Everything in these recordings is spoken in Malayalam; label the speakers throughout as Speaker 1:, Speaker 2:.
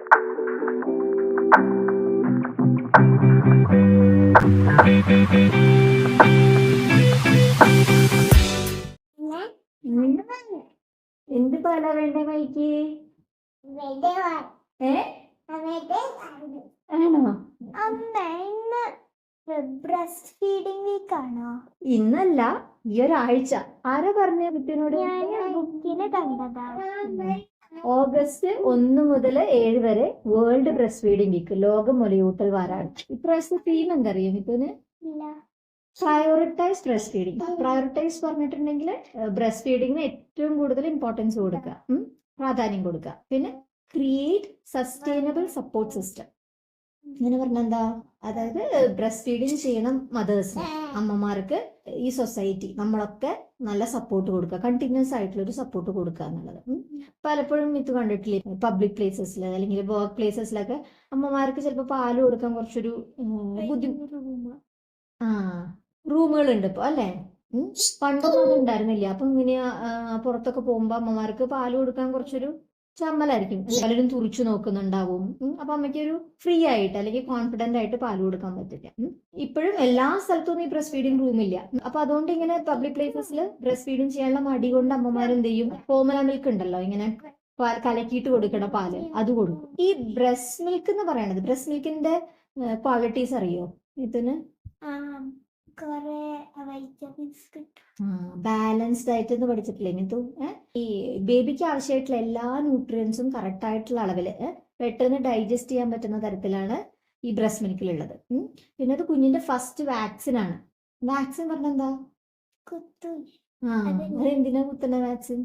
Speaker 1: എന്ത് പാലാ വേണ്ടേ മൈക്ക്? ആണോ?
Speaker 2: ബ്രസ്റ്റ് ഫീഡിംഗ് വീക്ക് ആണോ?
Speaker 1: ഇന്നല്ല, ഈ ഒരാഴ്ച. ആരാ പറഞ്ഞ കുട്ടിനോട്? ഓഗസ്റ്റ് 1 മുതൽ 7 വരെ വേൾഡ് ബ്രസ്റ്റ് ഫീഡിംഗ് വീക്ക്, ലോക മുലയൂട്ടൽ വാരാണ്. ഇപ്രാവശ്യത്തെ തീം എന്തറിയോ മിഥുന്? Prioritise breast feeding. പ്രയോറിറ്റൈസ് പറഞ്ഞിട്ടുണ്ടെങ്കിൽ ബ്രസ്റ്റ് ഫീഡിങ്ങിന് ഏറ്റവും കൂടുതൽ ഇമ്പോർട്ടൻസ് കൊടുക്കുക, പ്രാധാന്യം കൊടുക്കുക. പിന്നെ ക്രിയേറ്റ് സസ്റ്റൈനബിൾ സപ്പോർട്ട് സിസ്റ്റം. ഇങ്ങനെ പറഞ്ഞെന്താ? അതായത് ബ്രസ്റ്റ് ഫീഡിങ് ചെയ്യണം മദേഴ്സിന്, അമ്മമാർക്ക് ഈ സൊസൈറ്റി നമ്മളൊക്കെ നല്ല സപ്പോർട്ട് കൊടുക്കുക, കണ്ടിന്യൂസ് ആയിട്ടുള്ള ഒരു സപ്പോർട്ട് കൊടുക്കുക എന്നുള്ളത്. പലപ്പോഴും ഇത് കണ്ടിട്ടില്ലേ, പബ്ലിക് പ്ലേസസിൽ അല്ലെങ്കിൽ വർക്ക് പ്ലേസസിലൊക്കെ അമ്മമാർക്ക് ചിലപ്പോൾ പാല് കൊടുക്കാൻ കുറച്ചൊരു ബുദ്ധിമുട്ട്. റൂമുകളുണ്ട് ഇപ്പോൾ അല്ലേ? പണ്ടൊന്നും ഉണ്ടായിരുന്നില്ല. അപ്പൊ ഇങ്ങനെ പുറത്തൊക്കെ പോകുമ്പോ അമ്മമാർക്ക് പാല് കൊടുക്കാൻ കുറച്ചൊരു ചമ്മലായിരിക്കും, പലരും തുറിച്ചു നോക്കുന്നുണ്ടാവും. അപ്പൊ അമ്മയ്ക്ക് ഒരു ഫ്രീ ആയിട്ട് അല്ലെങ്കിൽ കോൺഫിഡന്റ് ആയിട്ട് പാല് കൊടുക്കാൻ പറ്റില്ല. ഇപ്പോഴും എല്ലാ സ്ഥലത്തും ഈ ബ്രസ്റ്റ് ഫീഡിംഗ് റൂമില്ല. അപ്പൊ അതുകൊണ്ട് ഇങ്ങനെ പബ്ലിക് പ്ലേസസിൽ ബ്രസ്റ്റ് ഫീഡിംഗ് ചെയ്യാനുള്ള മടി കൊണ്ട് അമ്മമാർ എന്ത് ചെയ്യും, ഫോർമുല മിൽക്ക് ഉണ്ടല്ലോ, ഇങ്ങനെ കലക്കിയിട്ട് കൊടുക്കണ പാല്, അത് കൊടുക്കും. ഈ ബ്രസ്റ്റ് മിൽക്ക് എന്ന് പറയണത്, ബ്രസ്റ്റ് മിൽക്കിന്റെ ക്വാളിറ്റീസ് അറിയോ ഇതിന്? ബാലൻസ്ഡ് ആയിട്ട് എന്ന് പഠിച്ചിട്ടില്ലേ മിതു? ഈ ബേബിക്ക് ആവശ്യമായിട്ടുള്ള എല്ലാ ന്യൂട്രിയൻസും കറക്റ്റ് ആയിട്ടുള്ള അളവില് പെട്ടെന്ന് ഡൈജസ്റ്റ് ചെയ്യാൻ പറ്റുന്ന തരത്തിലാണ് ഈ ബ്രസ്റ്റ് മിൽക്കിലുള്ളത്. പിന്നെ അത് കുഞ്ഞിന്റെ ഫസ്റ്റ് വാക്സിൻ ആണ്. വാക്സിൻ പറഞ്ഞെന്താ? അതെന്തിനാ കുത്തുന്ന വാക്സിൻ?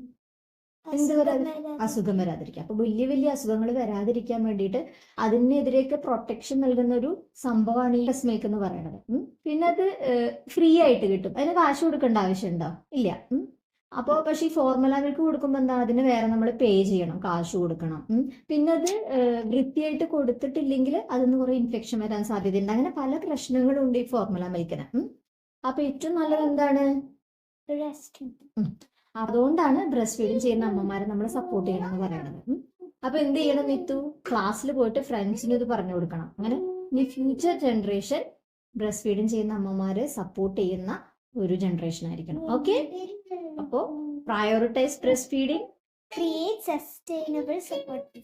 Speaker 1: അസുഖം വരാതിരിക്കാം. അപ്പൊ വലിയ വലിയ അസുഖങ്ങൾ വരാതിരിക്കാൻ വേണ്ടിയിട്ട് അതിനെതിരെയൊക്കെ പ്രൊട്ടക്ഷൻ നൽകുന്ന ഒരു സംഭവമാണ് ഈ ബ്രസ്റ്റ് മിൽക്ക് എന്ന് പറയുന്നത്. പിന്നെ അത് ഫ്രീ ആയിട്ട് കിട്ടും, അതിന് കാശ് കൊടുക്കേണ്ട ആവശ്യമുണ്ടോ? ഇല്ല. അപ്പോൾ പക്ഷെ ഈ ഫോർമുല മിൽക്ക് കൊടുക്കുമ്പോൾ എന്താ, അതിന് വേറെ നമ്മൾ പേ ചെയ്യണം, കാശ് കൊടുക്കണം. പിന്നെ അത് വൃത്തിയായിട്ട് കൊടുത്തിട്ടില്ലെങ്കിൽ അതിന് കുറെ ഇൻഫെക്ഷൻ വരാൻ സാധ്യതയുണ്ട്. അങ്ങനെ പല പ്രശ്നങ്ങളും ഉണ്ട് ഈ ഫോർമുല മിൽക്കിന്. അപ്പൊ ഏറ്റവും നല്ലത് എന്താണ്? അതുകൊണ്ടാണ് ബ്രസ്റ്റ് ഫീഡിങ് ചെയ്യുന്ന അമ്മമാരെ നമ്മൾ സപ്പോർട്ട് ചെയ്യണം എന്ന് പറയുന്നത്. അപ്പൊ എന്ത് ചെയ്യണം മിത്തു? ക്ലാസ്സിൽ പോയിട്ട് ഫ്രണ്ട്സിന് ഇത് പറഞ്ഞു കൊടുക്കണം. അങ്ങനെ ഈ ഫ്യൂച്ചർ ജനറേഷൻ ബ്രസ്റ്റ് ഫീഡിങ് ചെയ്യുന്ന അമ്മമാരെ സപ്പോർട്ട് ചെയ്യുന്ന ഒരു ജനറേഷൻ ആയിരിക്കണം. ഓക്കെ? അപ്പോ prioritise breast feeding,
Speaker 2: create sustainable support.